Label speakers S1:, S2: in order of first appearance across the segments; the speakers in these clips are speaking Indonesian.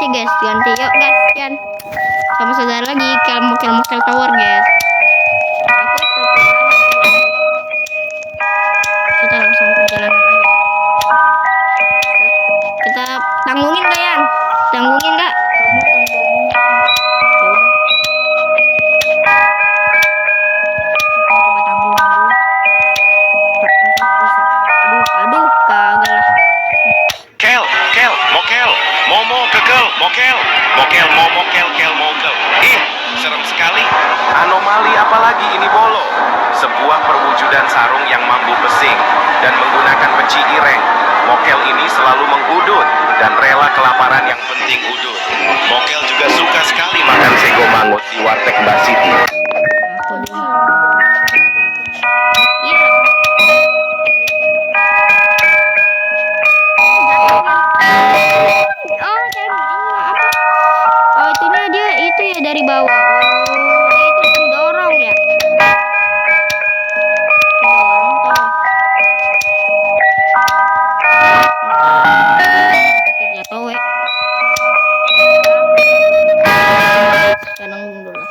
S1: ganti guys, ganti yuk guys, Yan. Sama saudara lagi mokel tower guys. Kita langsung perjalanan aja. Kita tanggungin gak Yan? Tanggungin gak? Coba tanggungin dulu. Aduh, kagak lah.
S2: Kel, mokel, momo, kekel, mokel, momo, kel, mokel. Ih, serem sekali. Anomali apalagi ini bolo? Sebuah perwujudan sarung yang mampu pesing dan menggunakan peci ireng. Mokel ini selalu mengudut dan rela kelaparan yang penting udut. Mokel juga suka sekali makan sego mangut di warteg Mbak Siti.
S1: Dari bawah. Oh, dia itu pendorong ya. Pendorong tuh. Akhirnya towe. Tenang dulu lah.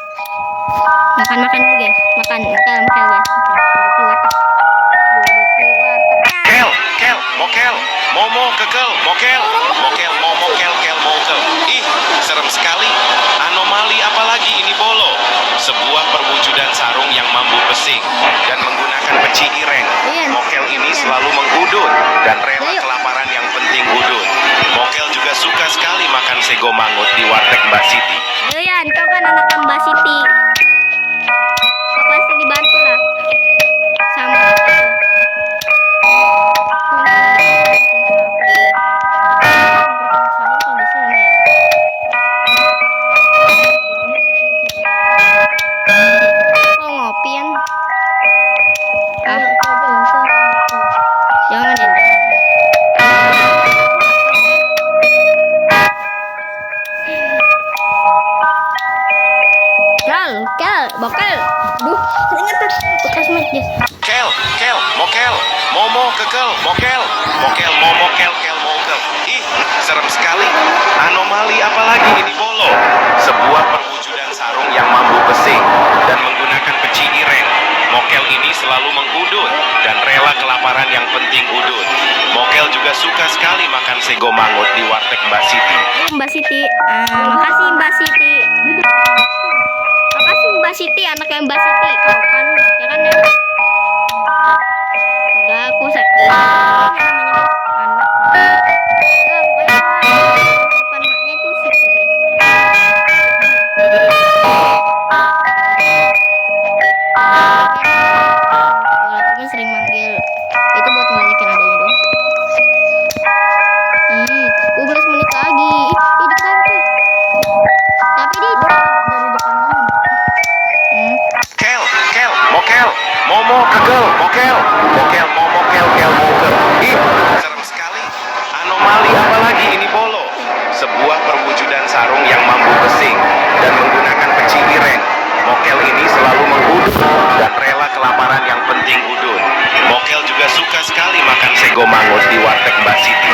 S1: Makan dulu guys. Makan guys.
S2: Kel, mokel, momo, kekel, mokel, momo, kel, mokel. Ih, serem sekali. Anomali apalagi ini bolo? Sebuah perwujudan sarung yang mampu pesing dan menggunakan peci ireng. Mokel ini selalu mengudut dan rela kelaparan yang penting udut. Mokel juga suka sekali makan sego mangut di warteg Mbak Siti.
S1: Ayo Yan, kau kan anak Mbak Siti. Kau pasti dibantu lah. Sama itu. Jangan ya. Kel, bokel. Duh, ingat bekas mic guys.
S2: Kel, mokel, momo, kekel, mokel, momo, kel, mokel. Ih, serem sekali. Anomali apalagi ini bolo? Sebuah perwujudan sarung yang mampu pesing dan menggunakan peci ireng. Mokel ini selalu mengudut dan rela kelaparan yang penting udut. Mokel juga suka sekali makan sego mangut di warteg Mbak Siti.
S1: Mbak Siti, makasih Mbak Siti. Makasih Mbak Siti, anaknya Mbak Siti. Kau kan, ya kan ya? Enggak, aku anak. Ya, pokoknya depan maknya tuh Siti. Kalau sering manggil itu buat ngelekin adanya dong. 12 menit lagi. Ih, depan tuh. Tapi di dari depan mana?
S2: Kel, mokel, momo, kekel, mokel, momo, kel, mokel. Ih, serem sekali. Anomali apalagi ini bolo? Sebuah perwujudan sarung yang mampu pesing dan menggunakan peci ireng. Mokel ini selalu mengudut dan rela kelaparan yang penting udut. Mokel juga suka sekali makan sego mangut di warteg Mbak Siti.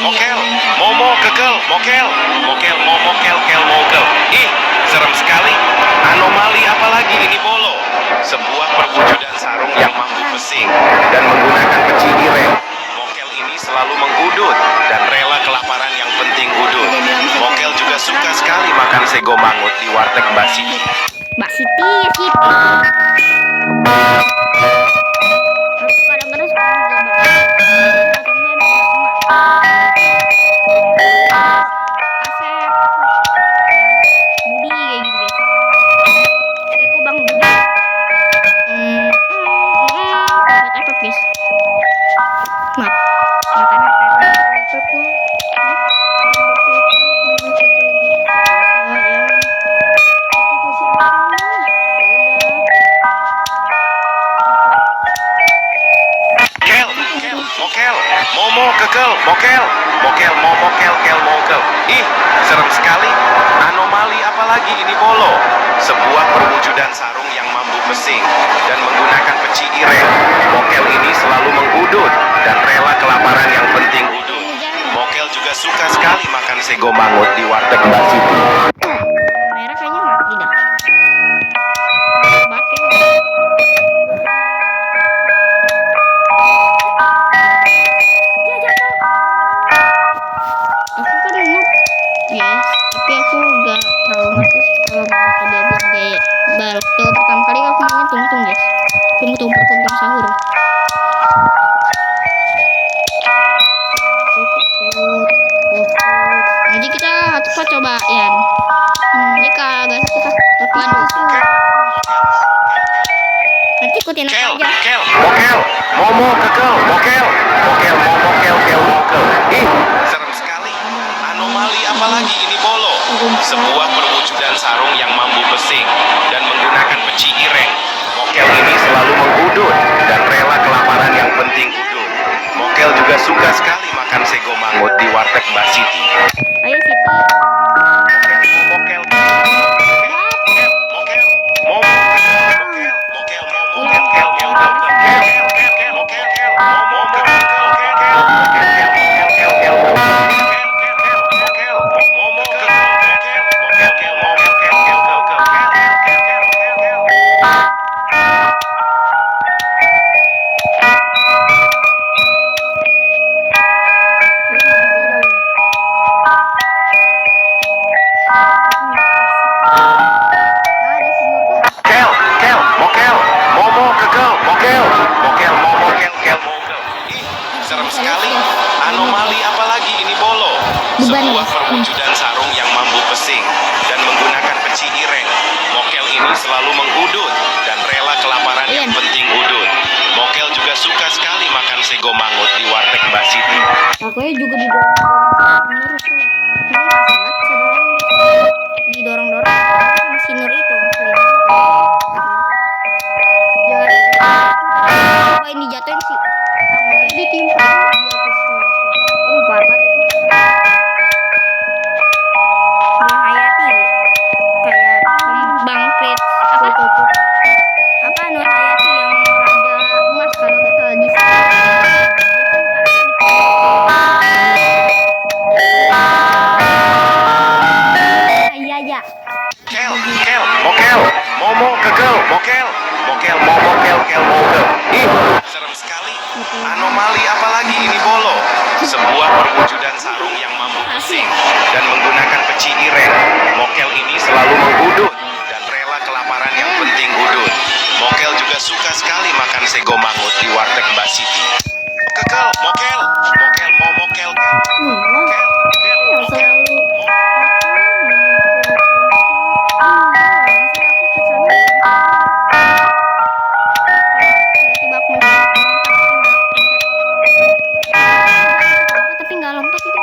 S2: mokel, momo, kekel, mokel, mokel, momo, kel, kel, mokel. Ih, serem sekali. Anomali apalagi ini bolo? Sebuah perwujudan sarung yang mampu pesing dan menggunakan peci ireng. Mokel ini selalu mengudut dan rela kelaparan yang penting udut. Mokel juga suka sekali makan sego mangut di warteg Mbak Siti.
S1: Mbak Siti, Siti. Aku kadang-kadang suka ngegambar. Atau enggak ada emak. Asep. Budi kayak gitu guys. Aku Bang Budi. Buat apa guys? Maaf. Mata
S2: Kel, kel, mokel, momo, kekel, mokel, mokel, momo, kel, kel, mokel. Ih, serem sekali. Anomali apalagi ini bolo? Sebuah perwujudan sarung yang mampu pesing dan menggunakan peci ireng. Mokel ini selalu mengudut dan rela kelaparan yang penting udut. Mokel juga suka sekali makan sego mangut di warteg Mbak Siti.
S1: merah kayaknya mati dah. Banget kayaknya. Ya jatuh. Aku kan noob, yes, tapi aku gak terlalu ngerti sih kalau bakal dibilang kayak baru pertama kali aku main tungtung guys. Tungtung pertuntung sahur. Jadi kita cepat coba Yan. Ini kagak kita tapi nanti ikutin aku
S2: Kel,
S1: aja.
S2: kel, mokel, momo, kekel, mokel, mokel, momo, kel, kel, mokel. Ih, serem sekali. Anomali apalagi ini bolo? Sebuah perwujudan sarung yang mampu pesing dan menggunakan peci ireng. Mokel ini selalu mengudut dan rela kelaparan yang penting udut. Mokel juga suka sekali makan sego mangut di warteg Mbak Siti.
S1: Ayo Siti.
S2: Mokel, mokel, mokel, momo, mokel, mokel, momo, kel, kel, kel, kel, kel, kel, kel, mokel, kel, momo, kel, kel, kel, kel, mokel, kel, mokel, kel, kel, mokel, kel, momo, kel, mokel, mokel, kel, momo, kel, kel, kel, kel, kel, kel, kel, kel, kel, kel. Kel, kel, mokel, momo, kekel, mokel, mokel, momo, kel, kel, mokel. Ih, serem sekali. Anomali apalagi ini bolo? Sebuah perwujudan sarung yang mampu pesing dan menggunakan peci ireng. Mokel ini selalu mengudut dan rela kelaparan yang penting udut. Mokel juga suka sekali makan sego mangut di warteg Mbak Siti.
S1: Aku juga didorong terus tuh. Ini kasih banget saudara. Didorong-dorong sama si Nur itu ngeselin. Apa ini jatuhin sih? Awalnya ditimpa di atas. Parah banget itu. Dia Hayati kayak pembangkit apa tuh? Apa Nur Hayati yang raja emas kalau nggak salah di sini. Dia kan iya ya.
S2: Kel, kel, mokel, momo, kekel, mokel, mokel, momo, kel, kel, mokel. Ih, serem sekali. Anomali apalagi ini bolo? Sebuah perwujudan sarung yang mampu pesing dan menggunakan peci ireng. Mokel ini selalu mengudut dan rela kelaparan yang penting udut. Mokel juga suka sekali makan sego mangut di warteg Mbak Siti. Kekel, mokel, mokel, momo, kel, kel, kel, kel, mokel.
S1: Tapi nggak lompat itu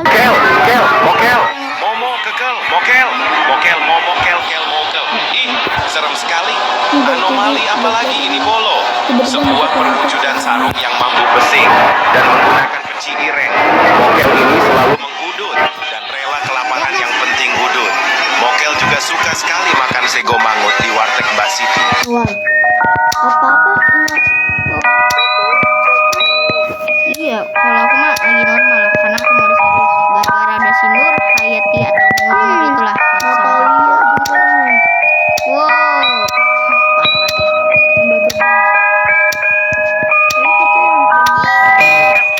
S2: Kel, kel, mokel, momo, kekel, mokel, mokel, momo, kel, kel, mokel. Ih, serem sekali. Anomali apalagi ini bolo? sebuah perwujudan sarung yang mampu pesing dan menggunakan peci ireng. Mokel ini selalu mengudut dan rela kelaparan yang penting udut. Mokel juga suka sekali makan sego mangut di warteg Mbak Siti.
S1: Wah, apa-apa enggak. Iya, kalau aku mah lagi normal lah, karena aku mau serius. Gara-gara ada si Nur, Hayati atau Nur itulah.
S3: Natalia juga nih.
S1: Wow, parah banget ya.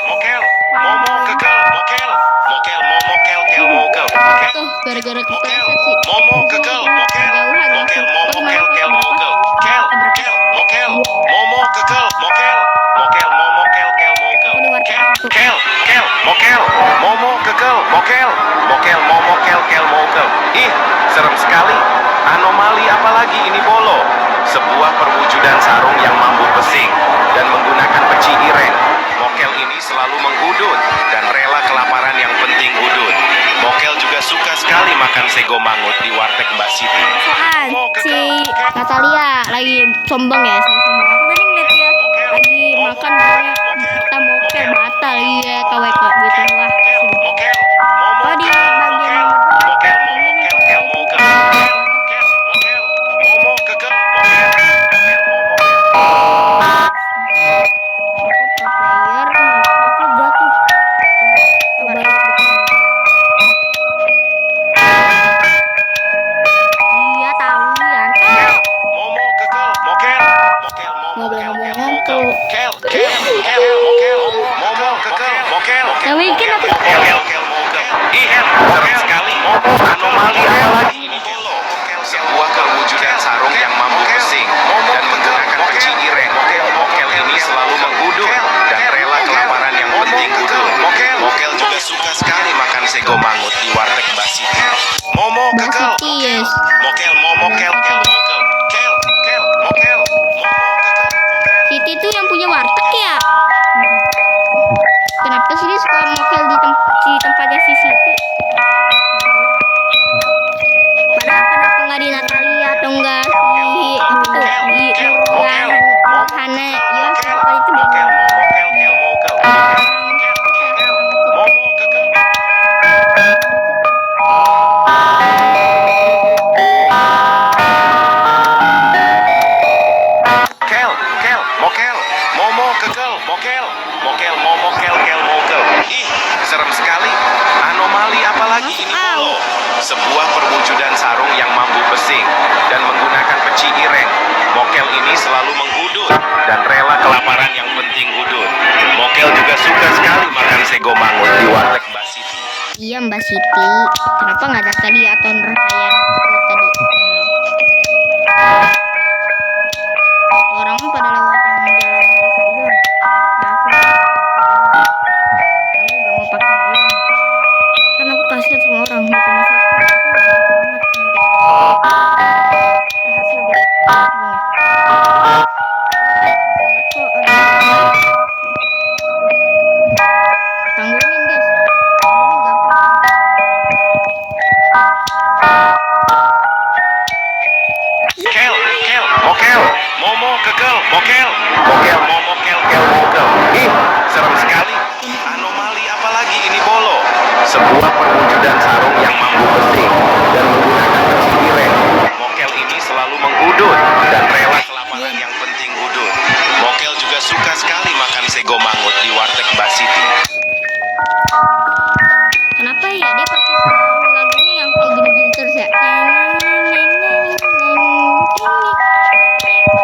S2: Mokel, momo kekel, mokel, mokel, momo kel, kel, mokel, mokel.
S1: Tuh, gara-gara
S2: Mokel,
S1: kepleset sih.
S2: momo kekel, mokel,
S1: Jauhan.
S2: mokel, momo kel, kel, mokel, kel, kel, mokel, momo kekel, mokel, mokel, momo kel, kel, mokel, kel, kel, kel, mokel, momo kekel, mokel, mokel, momo kel, kel, mokel. Ih, serem sekali. Anomali apalagi ini bolo? Sebuah perwujudan sarung yang mampu pesing dan menggunakan peci ireng. Mokel ini selalu mengudut dan rela kelaparan yang penting udut. Mokel juga suka sekali makan sego mangut di warteg Mbak Siti.
S1: Apaan? Si Natalia lagi sombong ya, sombong. Aku tadi ngeliat dia lagi makan pokoknya kita mokel batal iya KWK gitu wah.
S2: Mokel,
S1: Oh di bagian nomor 2.
S2: mokel, mokel, kel, mokel, kel, mokel, momo kekel, mokel, mokel, momo kel.
S1: Aku pro player, aku jatuh. Coba. Iya tahu ya.
S2: Momo kekel, mokel, mokel, momo
S3: Nggak boleh
S2: kel,
S3: ngomong
S2: kel,
S3: ngantuk.
S2: mokel, kel, kel, kel, mokel, momo kekel, mokel,
S1: Ya mungkin aku
S2: kel, kel, kel, mokel. Ih, serem sekali. Anomali apalagi ini bolo? Sebuah perwujudan sarung yang mampu pesing dan menggunakan peci ireng. Mokel ini selalu mengudut dan rela kelaparan yang penting udut. Mokel juga suka sekali makan sego mangut di warteg Mbak Siti. Momo
S1: Mbak
S2: kekel,
S1: Siti, yes.
S2: mokel, momo kel, kel, mokel, kel, kel, mokel, momo kekel, mokel.
S1: Siti tuh yang punya warteg ya. Kenapa sih dia suka mokel di tempatnya si Siti? Padahal kenapa nggak di Natalia atau enggak si apa tuh di Nurhana ya pokoknya itu
S2: Mokel,
S1: dia.
S2: momo kel, kel, mokel, momo kekel. Kel, kel, mokel, momo kekel, mokel, mokel, momo kel, kel, mokel. Ih, serem sekali. Anomali apalagi ini bolo? Sebuah perwujudan sarung yang mampu pesing dan menggunakan peci ireng. Mokel ini selalu mengudut dan rela kelaparan yang penting udut. Mokel juga suka sekali makan sego mangut di warteg Mbak Siti.
S1: Iya Mbak Siti, kenapa nggak ada tadi atau Nurhayan itu tadi? Orang pada lewat yang jalan bisa hilang. Nah, aku gak mau pakai hilang. Kan aku kasihan sama orang gitu masa aku banget sendiri. Berhasil guys. Tanggungin guys. Tanggungin gampang.
S2: Kel, kel, mokel, momo kekel, mokel, mokel, momo kel, kel, mokel. Ih, serem sekali. Anomali apalagi ini bolo? Sebuah perwujudan sarung yang mampu pesing dan menggunakan peci ireng. Mokel ini selalu mengudut dan rela kelaparan yang penting udut. Mokel juga suka sekali makan sego mangut di warteg Mbak Siti.
S1: Kenapa ya dia pakai selalu lagunya yang kayak gini-gini terus ya?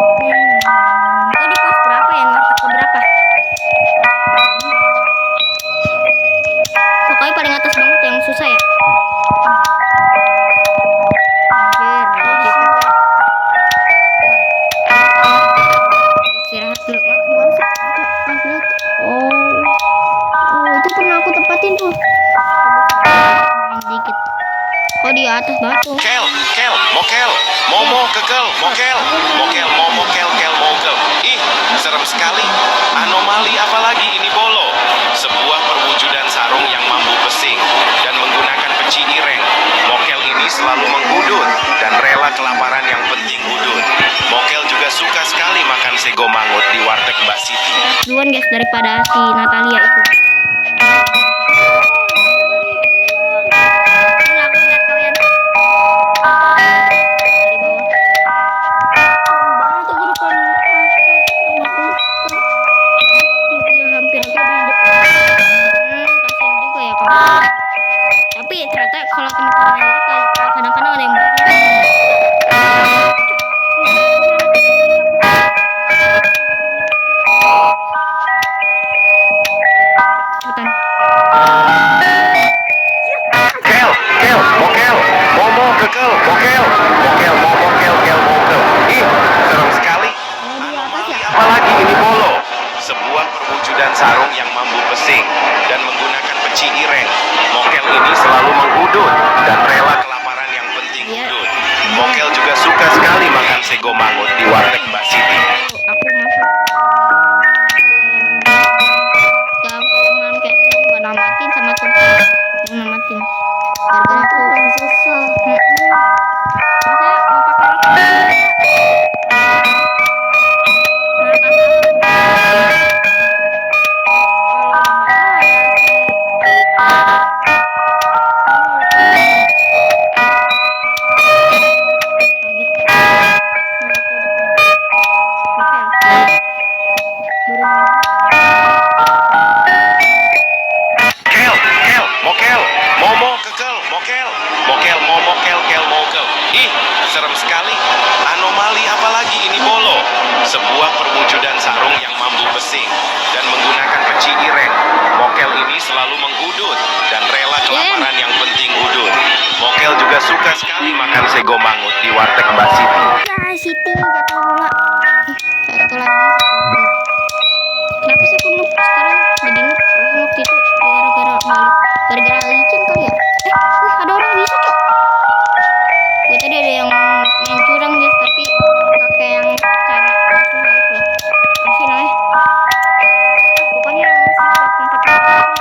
S1: Oh di pos berapa ya? Warteg ke berapa? Pokoknya paling atas banget yang susah ya. Anjir, ada kita. Istirahat dulu. Oh, itu pernah aku tempatin tuh. Main dikit. Kok di atas batu?
S2: Kel, kel, mokel, momo kekel, mokel, mokel, momo kel, kel, mokel. Ih, serem sekali. Anomali apalagi ini bolo? Sebuah perwujudan sarung yang mampu pesing dan menggunakan peci ireng. Mokel ini ini selalu mengudut dan rela kelaparan yang penting udut. Mokel juga suka sekali makan sego mangut di warteg Mbak Siti.
S1: Duluan guys daripada si Natalia itu. Ini aku lihat kalian. Di bawah.
S3: Banget aku depan
S1: Iya hampir aja di depan. Kasian juga ya kamu. Tapi ternyata kalau teman-teman itu kadang-kadang ada yang cepetan.
S2: Kel, kel, mokel, momo, kekel, mokel, mokel, momo, kel, kel, mokel. Ih, serem sekali. Anomali apalagi ini bolo. Sebuah perwujudan sarung yang mampu pesing dan menggunakan peci ireng. Mokel ini selalu mengudut dan rela kelaparan yang penting udut. Mokel juga suka sekali makan sego mangut di warteg Mbak Siti.
S1: Aku masuk. Jangan kalau malam kayak gini gak namatin sama temen. Namatin. Gara-gara aku
S3: yang susah.
S1: saya mau pakai rok.
S2: Kel, kel, mokel, momo, kekel, mokel, mokel, momo, kel, kel, mokel. Ih, serem sekali. Anomali apalagi ini bolo. Sebuah perwujudan sarung yang mampu pesing dan menggunakan peci ireng. Mokel ini selalu mengudut dan rela kelaparan yang penting udut. Mokel juga suka sekali makan sego mangut di warteg Mbak Siti.
S1: Ya, Siti jatuh bola. Satu lagi. Kenapa sih aku noob sekarang jadi noob? Rasanya waktu itu gara-gara licin kali ya. Wih, ada orang bisa cok. Gue tadi ada yang main curang guys, tapi pakai yang cara susah itu. Apa sih namanya? Pokoknya yang sifat tempat yang ada itu.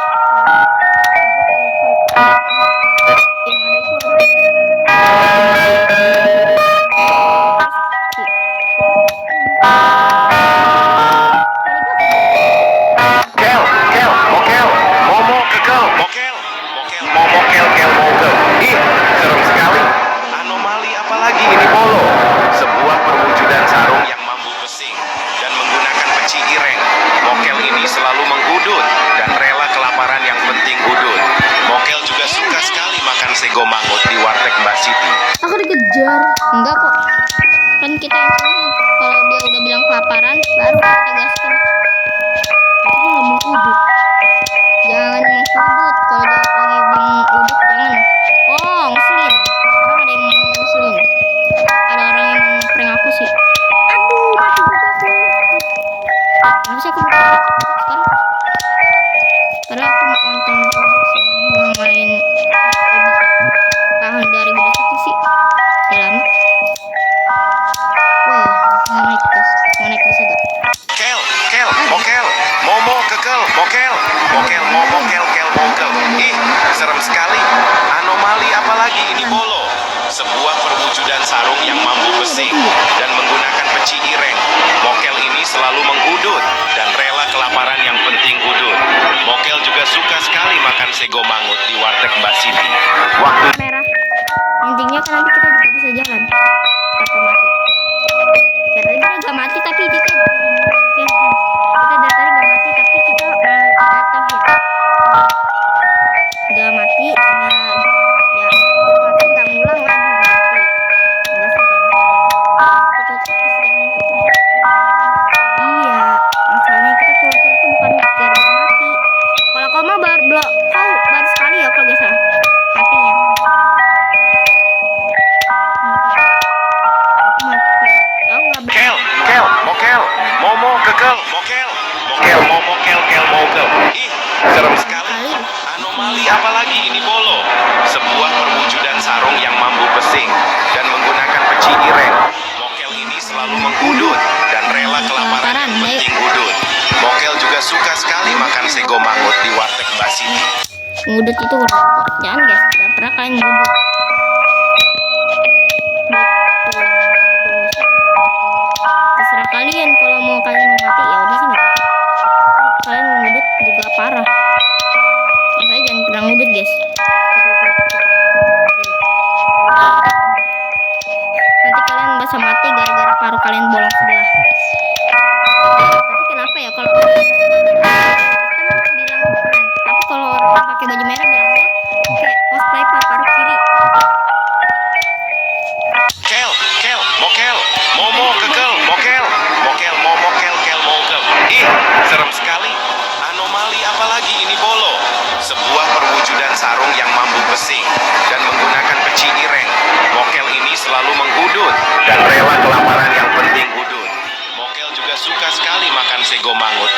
S2: Kel, kel, mokel, momo, kekel, mokel, mokel, momo, kel, kel, mokel. Ih, serem sekali. Anomali apalagi ini bolo. Sebuah perwujudan sarung yang mampu pesing dan menggunakan peci ireng. Mokel ini selalu mengudut dan rela kelaparan yang penting udut. Mokel juga suka sekali makan sego mangut di warteg Mbak Siti.
S3: Aku dikejar.
S1: Enggak kok. Kan kita yang punya. Kalau dia udah bilang kelaparan, baru kita gaskan.
S3: Aku nggak mau udut.
S1: Jangan mengudut. Kalau dia lagi bilang udut, jangan. Oh, ngeselin. Orang ada yang mau ngeselin. Ada orang yang mau prank aku sih.
S3: Aduh, mati juga aku.
S1: Kenapa sih aku lupa sekarang? Padahal aku mau nonton Roblox sih. Mau main Roblox. Tahun 2021 sih. Udah lama. Wah, aku mau naik guys. Mau naik bisa gak?
S2: Kel, kel, mokel, momo, kekel, mokel, mokel, momo, kel, kel, mokel. Ih, serem sekali. Anomali apalagi ini bolo. Sebuah perwujudan sarung yang mampu pesing dan menggunakan peci ireng. Mokel ini selalu mengudut dan rela kelaparan yang penting udut. Mokel juga suka sekali makan sego mangut di warteg Mbak Siti. Waktu
S1: Merah. Intinya kan nanti kita juga bisa jalan. Tanpa mati. Dari tadi kita gak mati tapi dia kan. Ya kan. Kita dari tadi gak mati tapi kita jatuh ya. Gak mati, gak ya mati gak ngulang, aduh mati. Enggak sih kan iya, masalahnya kita turun-turun tuh bukan gara-gara mati. Kalau kau mah kau baru sekali ya kalau gak salah matinya. Aku mati. Aku gak
S2: kel, kel, mokel, momo, kekel, mokel, mokel, momo, kel, kel, mokel. Ih, serem sekali. Anomali apalagi ini bolo. Sebuah perwujudan sarung yang mampu pesing dan menggunakan peci ireng. Mokel ini selalu mengudut dan rela kelaparan yang penting udut. Mokel juga suka sekali makan sego mangut di warteg Mbak Siti.
S1: ngudut itu rokok. Jangan guys, gak pernah kalian ngudut.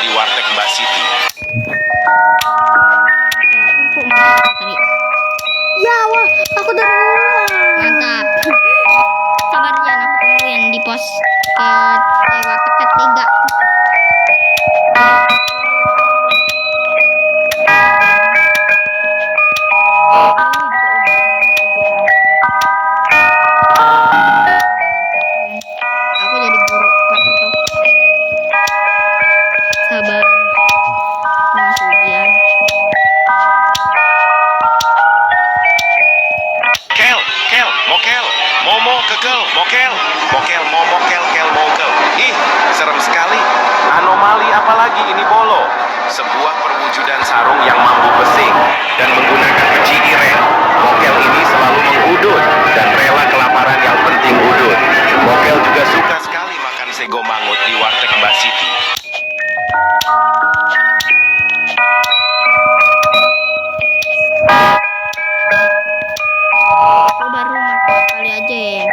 S2: di warteg Mbak Siti.
S1: Aku mau tadi.
S3: Ya wah, aku udah pulang.
S1: Mantap. Sabar Jan, aku tungguin di pos warteg ketiga. Aku jadi guru parkour. Sabar. Masuk ujian.
S2: Kel, mokel, momo, kekel, mokel, momo, kel, mokel. Ih, serem sekali. Anomali apa lagi ini bolo? Sebuah perwujudan sarung yang mampu pesing dan menggunakan peci ireng. Mokel ini selalu mengudut dan rela kelaparan yang penting udut. Mokel juga suka sekali makan sego mangut di warteg Mbak Siti.
S1: Aku baru mati kali aja ya.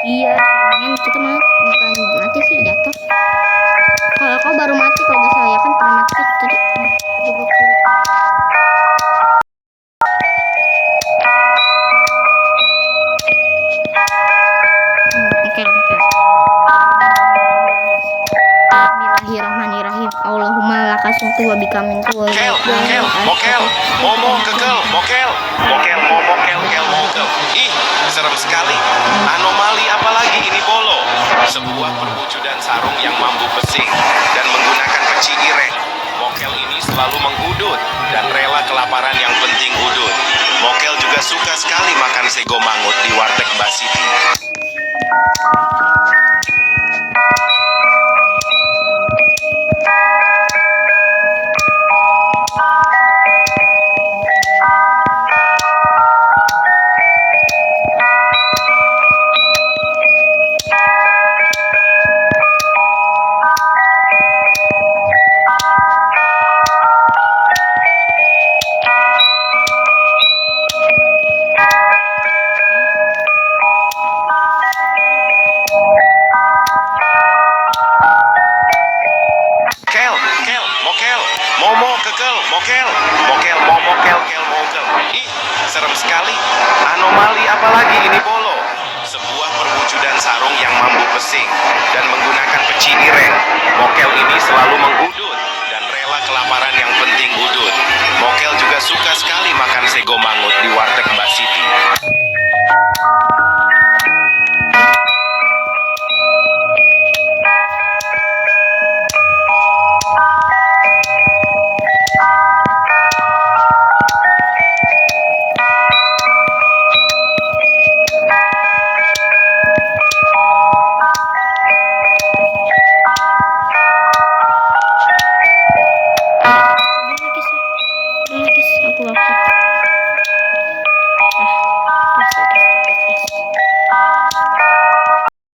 S1: Iya, keren. Kita mah bukan mati sih, jatuh. Kalau kau baru mati kalau gak salah ya kan pernah mati kan tadi. Coba aku. Oke. Bismillahirrahmanirrahim. Allahumma lakasumtu wa bikamintu wa
S2: Kel, mokel, momo, kekel, mokel, momo, kel, mokel. Ih, serem sekali. Anomali apa lagi ini bolo? Sebuah perwujudan sarung yang mampu pesing dan menggunakan peci ireng. Mokel ini selalu mengudut dan rela kelaparan yang penting udut. Mokel juga suka sekali makan sego mangut di warteg Mbak Siti. Momo, kekel, mokel, momo, kel, mokel. Ih, serem sekali. Anomali apa lagi ini bolo? Sebuah perwujudan sarung yang mampu pesing dan menggunakan peci ireng. Mokel ini selalu mengudut dan rela kelaparan yang penting udut. Mokel juga suka sekali makan sego mangut di warteg Mbak Siti.